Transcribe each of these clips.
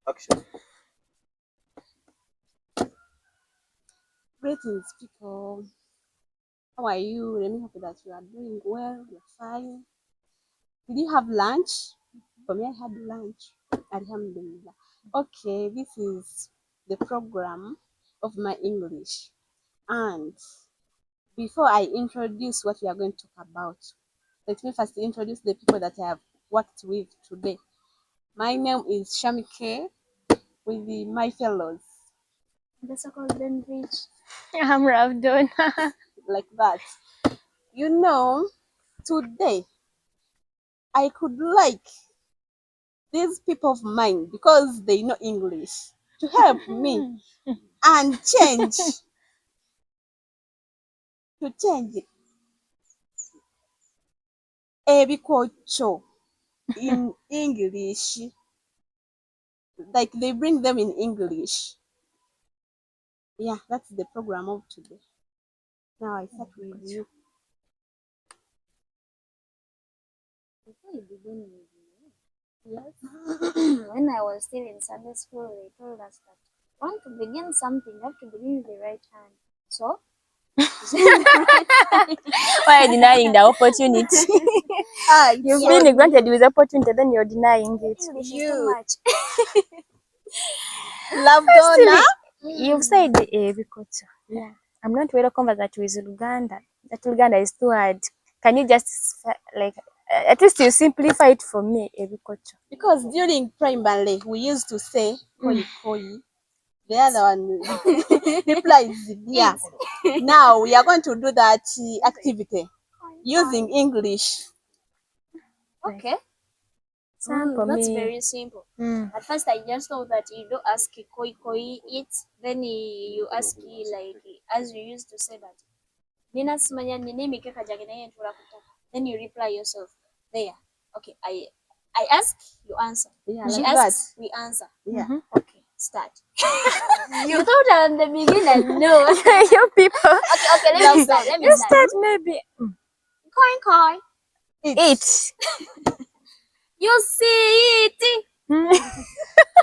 Action. Greetings, people. How are you? Let me hope that you are doing well. You're fine. Did you have lunch? For me, I had lunch. Alhamdulillah. Okay, this is the program of my English. And before I introduce what we are going to talk about, let me first introduce the people that I have worked with today. My name is Shamike with my fellows. That's a golden bridge. I'm Ravdon. Like that. You know, today I could like these people of mine because they know English to help me and change ebikocho in English. Like they bring them in English. Yeah, that's the program of today. Now I start with you. Before you begin with yes, when I was still in Sunday school, they told us that want to begin something, you have to begin with the right hand. So, Why are you denying the opportunity? You've been granted with opportunity, then you're denying it. English is too much. Lavdona. You've said Bikoto. Yeah. I'm not very conversant with Luganda. That Luganda is too hard. Can you just like at least you simplify it for me, Bikoto? Because during primary we used to say koi koi. The other one replies yeah. Now we are going to do that activity using English. Okay. For That's me. very simple. At first, I just thought that you don't ask koi koi it, then you ask like as you used to say that. Then you reply yourself. There. Okay. I ask, you answer. Yeah, She like asks, that. we answer. Yeah. Okay, start. You thought at the beginning, no. You people. Okay, let me start. You start maybe. Koi. It. You see it.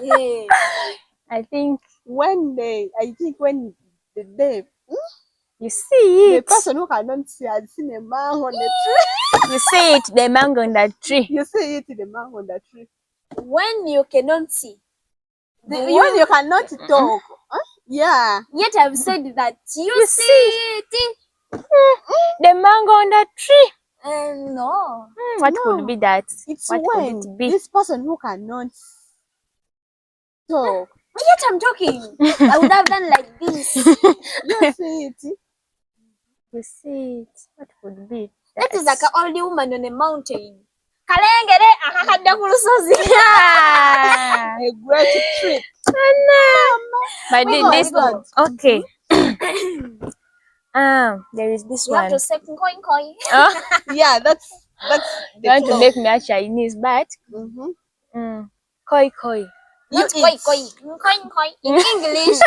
Yeah. I think When the day you see the it. person who cannot see has seen a mango on the tree. You see it, the mango on that tree. You see it, the mango on the tree. When you cannot see. When you cannot talk. Yeah. Yet I've said that you see it. The mango on that tree. No. What No, could be that? It's What when could it be? this person who cannot talk. But yet I'm talking. I would have done like this. You see it. You see it. What could be? That is like an old woman on a mountain. Kalengere akakadda ku lusozi. A great trick. But this one. Okay. There is this You one. have to say coin coin. Oh, Yeah, that's you want to make me a Chinese, but koi koi. Not koi koi. Coin coin in English.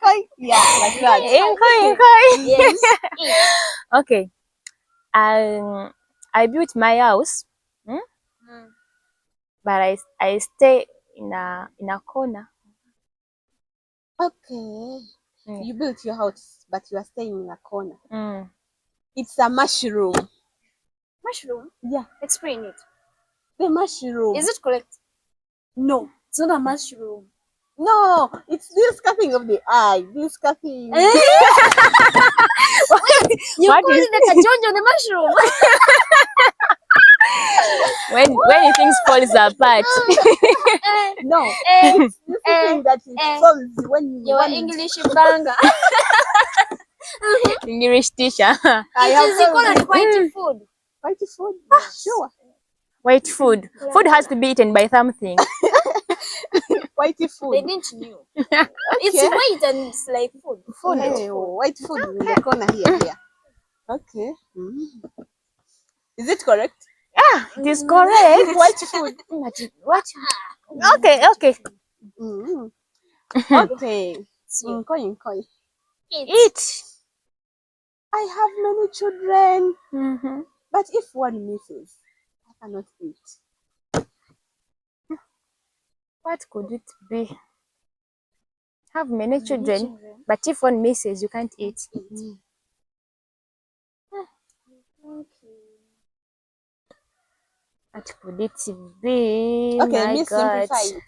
Koi. Yeah, like that. Koi. Yes. Okay. I built my house, but I stay in a corner. Okay. You built your house, but you are staying in a corner. It's a mushroom. Mushroom? Yeah. Explain it. The mushroom. Is it correct? No, it's not a mushroom. No, it's this cutting of the eye. This cutting. You call it a kajonjo, the mushroom. when things falls apart. No, it's this thing that it falls when you're English banger. English teacher. It is called white food. White food? Sure. White food. Food has to be eaten by something. White food. They didn't know. Okay. It's white and it's like food. Food. Hey, white food in the corner here. Okay. Is it correct? Yeah, it is correct. White food. What? Okay. Okay. Koi. Eat. I have many children. But if one misses, I cannot eat. What could it be? Have many Many children, children. but if one misses, you can't eat. Mm. Okay. What could it be? Okay, let My me God. simplify it.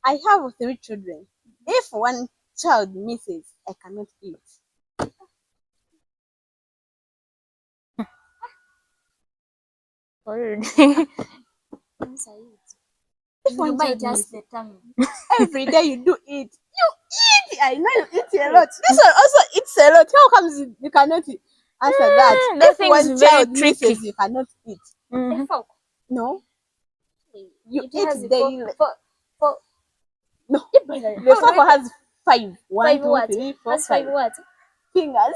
I have 3 children. If one child misses, I cannot eat. Answer it. If You one bite child just misses, the tongue. every day you do it. You eat. I know you eat a lot. This one also eats a lot. How comes you cannot eat? Answer that. That If thing is one very child tricky. misses, you cannot eat. Mhm. A fork. No, you It eat has a daily. four. No, The the fork has 5. 1, five 2, what? 3, 4, Has 5 5 what? fingers.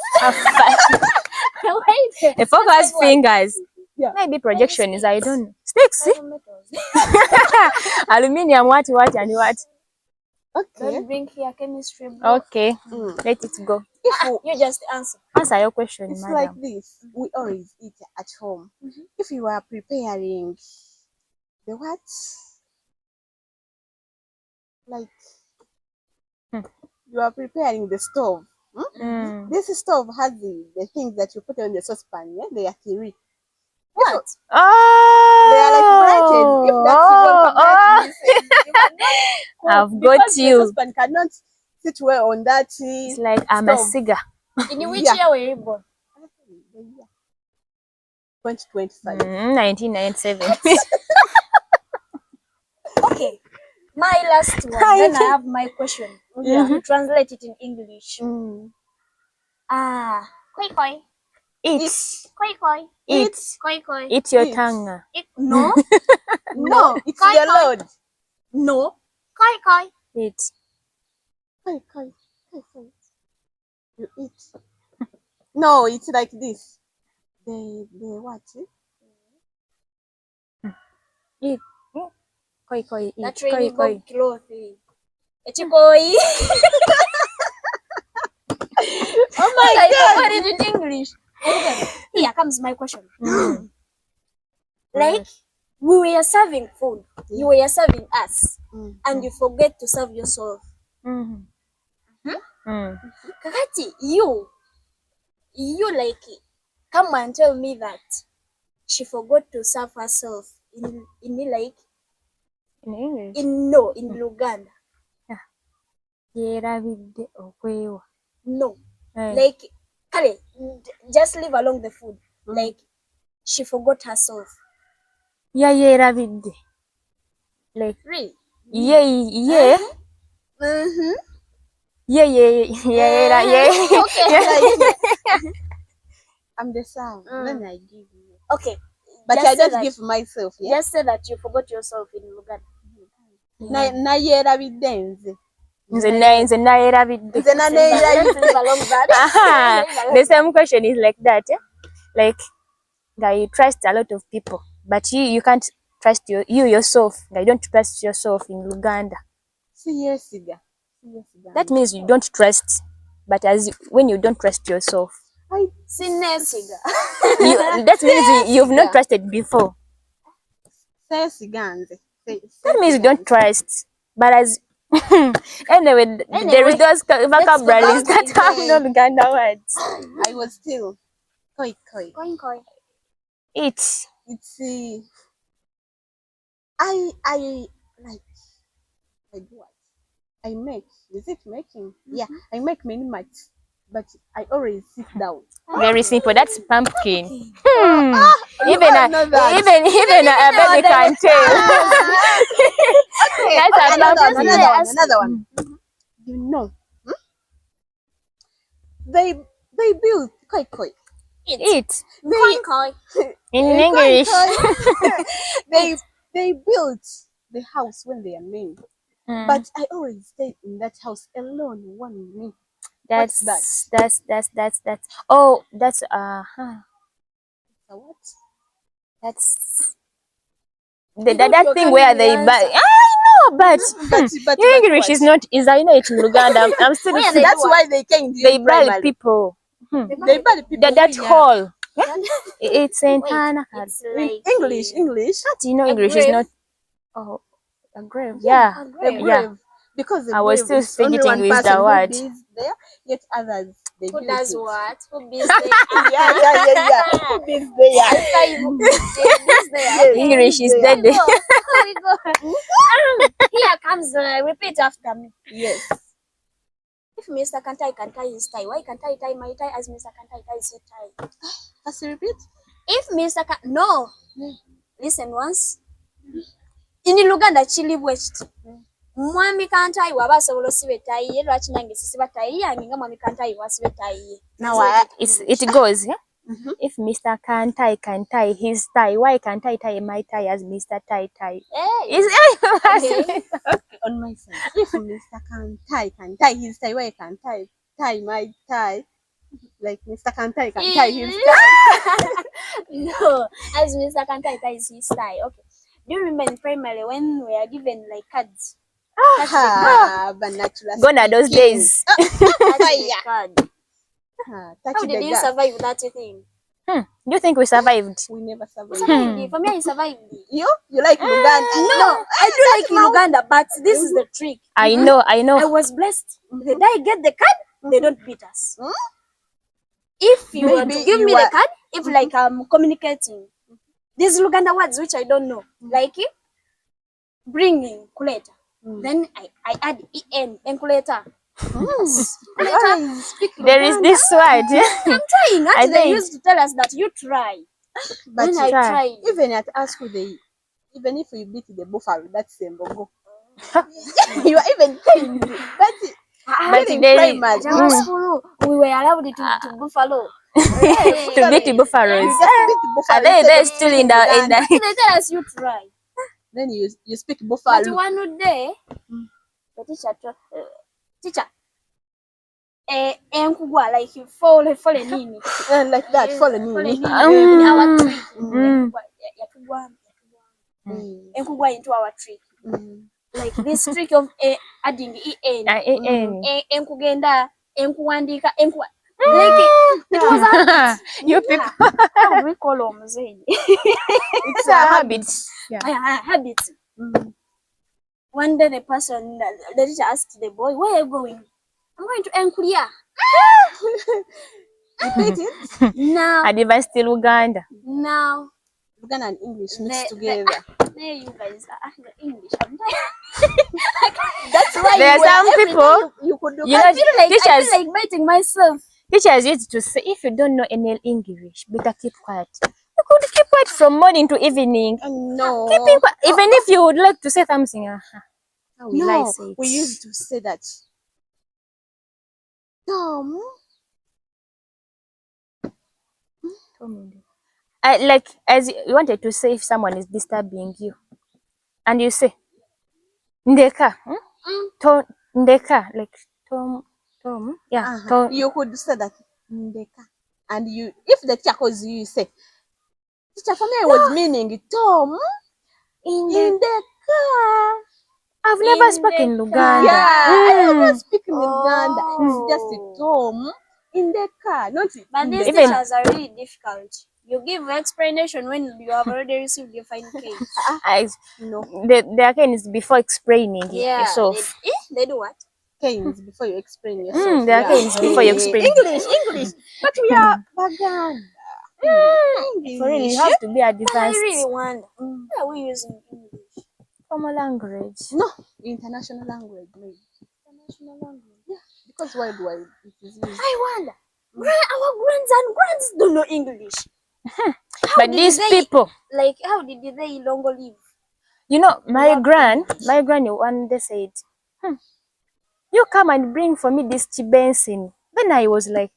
Wait. A fork has Has 5 what? fingers. Yeah. Maybe projection is, I sticks. don't know. Sticks? 5 metals. Aluminium, what, and what? Okay. Don't bring here chemistry, bro. Okay, Mm. let it go. If You just answer. Answer your question, it's like madam. this, we always eat at home. Mhm. If you are preparing the what? Like Hmm. you are preparing the stove. Mm. This stove has the things that you put on the saucepan, yeah? They are 3. What? They are like branches. If that one Oh, branch misses, you cannot cook I've got because the you. saucepan cannot sit well on that It's like I'm a stove. cigar. In which Yeah. year were you born? 2025. 1997. Okay. My last one. Then I have my question. Yeah. You translate it in English. Mm. Koi koi. Eat. Koi koi. Eat. Koi koi. Eat your Eat. tongue. No. No, it's Koi the koi. Lord. No. Koi koi. Eat. Kai, kai, kai, kai. You eat. No, it's like this. They what? Eat. Koi koi. Eat. That Koi really koi. Bob clothes. Echikoi. Oh my I god! forgot it in English. Here comes my question. Mm. Like we were serving food. You were serving us. And you forget to serve yourself. Mhm. Mm. Kakati, you like come and tell me that she forgot to serve herself in like In English. in Luganda. Yerabidde okwewa. No. Eh. Like Kale, just leave along the food. Like she forgot herself. Yerabidde. Like Really? yeah. Mm-hmm. Yeah. Okay. Like I'm the sound. Then I give you. Okay. But Just I say don't that, give myself, yeah? just say that you forgot yourself in Luganda. Na yerabidde nze. Nze nayerabidde. Nze na Let's leave along that. Aha. Leave along The same question is like that. Yeah? Like that you trust a lot of people, but you can't trust you yourself. You don't trust yourself in Luganda. Siyesiga. That means you don't trust. But when you don't trust yourself, Sinesiga. that means you've not trusted before. Siyesiga nze. That means you don't trust. But as anyway, there is those vocabularies that have no Luganda words. I was still koi koi. Koi koi. It's It's I like what? I make. Is it making? Yeah, I make many much, but I always sit down. very simple. That's pumpkin. You Even all know that. even a baby can tell. Okay, That's a pumpkin. another one. You know, they build koi koi. Eat Koi koi. in Koi English. koi. they built the house when they are made, but I always stay in that house alone, one me. What's that? That's oh, that's A what? that's You that thing where they buy. I know, but your English what? is not. Is I know it's in Luganda. I'm still. Where they That's do why they came They to buy primary. people. They buy the people. That Yeah. hall. It's in Tana. It's like English. How do you know a English is grave. not? Oh, A grave. Yeah, Yeah. A a grave. Yeah. grave. Because the I was grave still is only fidgeting one with person the who word. builds there, yet others they Who built does it. what? Who builds there? Yeah. Who builds there? High five. They builds there. Yes, Okay. English is there. dead. Here we go. Here comes, repeat after me. Yes. If Mr. Kantai can tie his tie, why can't I tie my tie as Mr. Kantai ties his tie? As you repeat. If Mr. No. Listen once. In Luganda chili west. Mwami Kantai waba asobola osiba ettayi ye lwaki nange sisiba ttayi yange nga mwami Kantai wasiba ettayi ye. Now It goes, yeah? If Mr. can tie his tie, why can't I tie my tie as Mr. Tie? Hey. Is Okay. on my side. If Mr. can tie his tie, why can't I tie my tie? Like Mr. Kantai can tie his tie. No, as Mr. Kantai ties his tie. Okay. Do you remember in primary when we are given like cards? That's the card. Vernacular gone are those speaking. days. That's the Fire. card. Touch How did the you gas. survive that thing? Do you think we survived? We never You survived. survived. For me, I survived. You like Luganda? No, I do like Luganda, but this is the trick. I know. I was blessed. The day I get the card, they don't beat us. If you want to Maybe give you me are. the card, if like I'm communicating these Luganda words which I don't know, like bringing kuleta, then I add en kuleta. You always speak There is Luganda. this word. I'm trying. I Auntie, they think used to tell us that you try. But When I try. tried, even at our school, even if we beat the buffalo, that's Sembogo. You are even telling me. That's it. but During there is primary. at our school, we were allowed to buffalo. to beat the buffaloes. You just beat the buffalo Are they instead they're of still speaking in the Luganda. They tell us you try. Then you speak But buffalo. one day, the teacher, enkugwa like you fall nini. Like that, follow me. In our trick. Enkugwa into our trick. Like this trick of adding en. Enkugenda, enkuwandika, like it was a habit. You people. How do we call omuzenyi? It's a habit. Habit. One day the teacher asked the boy, "Where are you going?" "I'm going to Enkulia." Repeat it. Now, Advanced Luganda. Luganda and English mixed the together. there you guys are the English. That's why There are some people, You could do you that. know, I teachers feel like biting myself. teachers used to say, if you don't know any English, better keep quiet. You could keep quiet from morning to evening. No. Keeping quiet, even if you would like to say something. How will I No, say it? we used to say that. Tom. Like as you wanted to say if someone is disturbing you, and you say ndeka, ndeka, like tom, yeah, tom. You could say that. Ndeka. And you, if the teacher calls you, you say, teacher, for me, I was meaning Tom in the car. I've never spoken Luganda. Yeah, I never speak Luganda. Oh. It's just Tom in the car, not But in these the car. teachers are really difficult. You give explanation when you have already received your final case. No, The cane is before explaining Yeah. yourself. They do what? canes before you explain yourself. The cane is before you explain. English. But we are Baganda. For real, you English. have to be I advanced. really wonder. Why are we using English? Formal language. No, international language, maybe. International language. Yeah, because worldwide it is used. I wonder. Our grands and grands don't know English. But these people, Like, how did they longer live? you know, my Love granny English. one day said, you come and bring for me this chibensin. Then I was like,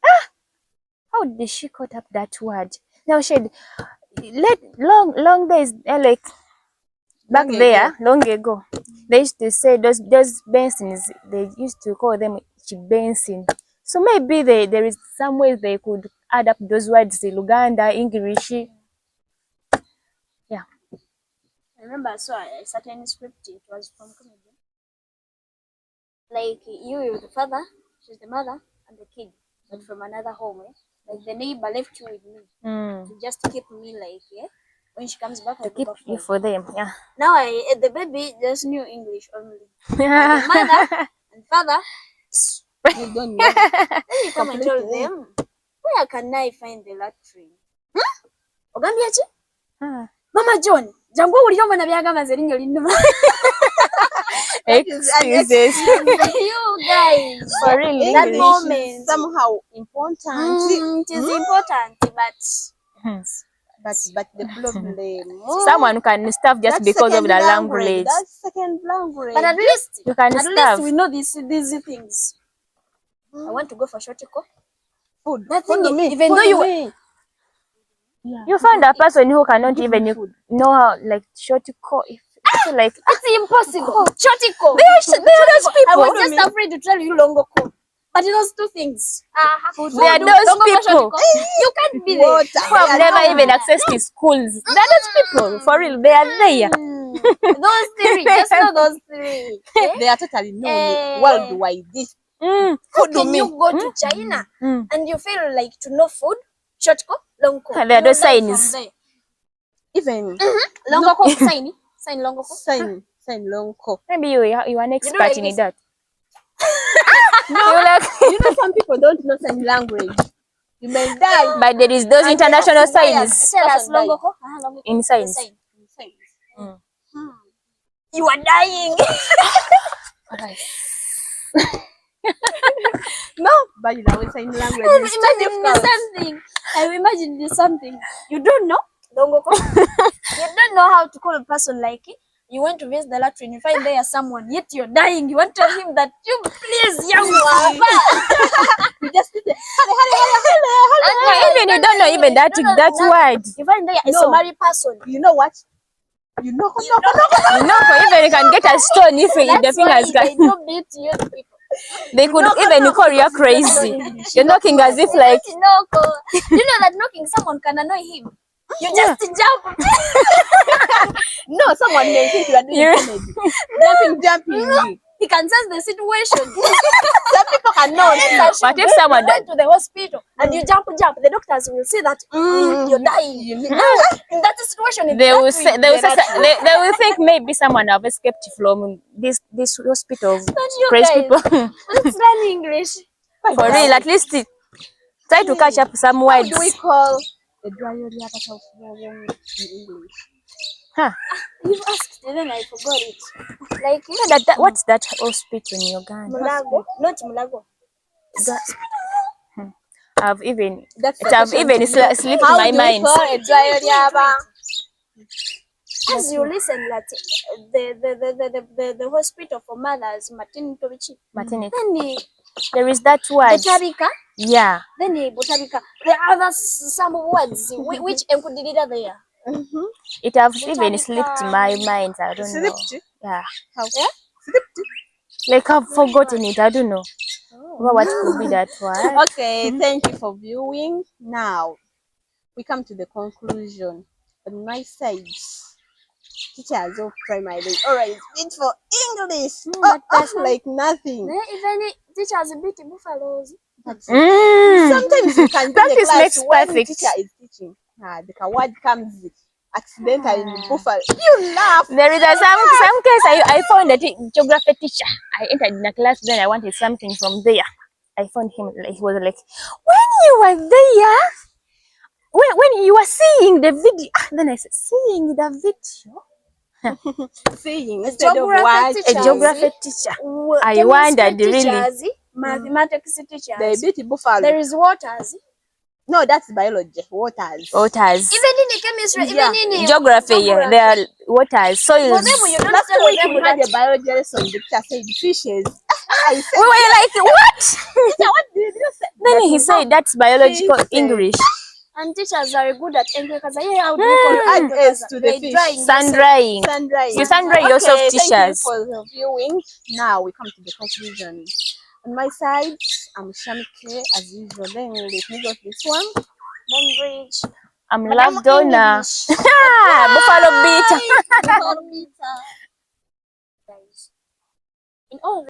how did she cut up that word? Now she had long days, like back Long there, ago. long ago, they used to say those bensins, they used to call them chibensin. So maybe there is some way they could add up those words, Luganda, English. Yeah. I remember I saw a certain script. It was from comedy. Like you with the father, she's the mother, and the kid, but from another home. Like the neighbor left you with me to just keep me like When she comes back, I to go keep back you for for them. Yeah. Now the baby just knew English only. And the mother and father, You don't know. then you come and tell Completely. them, where can I find the latrine? Ogambye ki? Mama John, jangu owulira omwana byagamba nze erinnya olinnuma. That is an Excuses. You guys, For real, that English moment. is somehow important. It is important, But the problem. Someone can starve just That's because of the second language. That's second language. but at least You can starve. we know these things. I want to go for shortico. Food. That thing, Follow me. even Follow though you me. You find a person who cannot Give even me food. know how, like, short to call. If like it's impossible. Shortico. they are those I people. was just afraid to tell you longoko. But those two things. They are those people You can't be there. Water. who have never even accessed the schools. They are those people. For real, they are there. Those three. Just know those three. They are totally known Eh. worldwide. Mm. How can you go to China and you feel like to know food? Shortco, longco. There are those signs. Even Longco, sign. Sign longco. sign long call. Maybe you are an expert like in this? that. No, You like, you know some people don't know sign language. You may die. but there is those And they international have to die and signs Tell us person die. longco. in signs. Sign. Mm. You are dying. Alright. No, but you know sign language I'm is too imagining difficult. something. I'm imagining something. You don't know? Longoko. You don't know how to call a person like it. You went to visit the latrine, you find there someone, yet you're dying. You want to tell him that you please, young one. You just sit there. Hello. Even you don't know even that word. You find there a No. Somali person. You know what? You know. You know, even you can get a stone if the That's why fingers they can. do beat you people. They could even call you crazy. You're knocking as if like. You know that knocking someone can annoy him. You just jump. No, someone may think you are doing comedy. Jumping. He can sense the situation. Some people cannot. But if someone you went to the hospital and you jump, the doctors will see that you're dying. In that situation, they will think maybe someone have escaped from this hospital of crazy people. Let's learn English. For real, at least try to catch up some How words. do we call the dry area in English? Huh. You asked and then I forgot it. Like What's that hospital in Uganda? Mulago, not Mulago. I've even That's the I've question even to know. slipped How my do we mind. call a dry area? As you listen, that the hospital for mothers, maternity, Maternity. then There is that word. Botarika, Yeah. then Botarika. There are other some words which encoded there. It have even slipped my mind. I don't know. Slipped? Yeah. How? Yeah? Slipped? Like I've forgotten it. I don't know. What could be that word? Okay, thank you for viewing. Now we come to the conclusion. On my side, teachers of primary always bid for English. Like nothing. Even teachers beat buffaloes. Sometimes you can be in the Practice class makes when perfect. teacher is teaching. The word comes accidentally in buffalo. You laugh. There is some case I found a geography teacher. I entered in a class, then I wanted something from there. I found him. He was like, when you were there, when you were seeing the video. Then I said, seeing the video. Seeing instead of Geography watching. A geography teacher. I wondered really. Teachers, mathematics teachers. They beat buffalo. There is waters. No, that's biology. Waters. Waters. Even in the chemistry, Yeah. even in Geography, yeah, there are waters, soils. For them, you don't Last tell week them we had that a biology lesson. The teacher said fishes. I said, We were like, what? teacher, what did you say? Then That he we said have that's biological fishes. English. and teachers are good at English. How do we call it? Add S to the By fish. drying Sun yourself. drying. Sun drying. You sun dry yourself, Okay, thank you teachers. for the viewing. Now we come to the conclusion. On my side, I'm Shamike as usual. Then let me go to this one. Then bridge. I'm But Love Donna. English. Buffalo beat. Buffalo meter. Guys. In all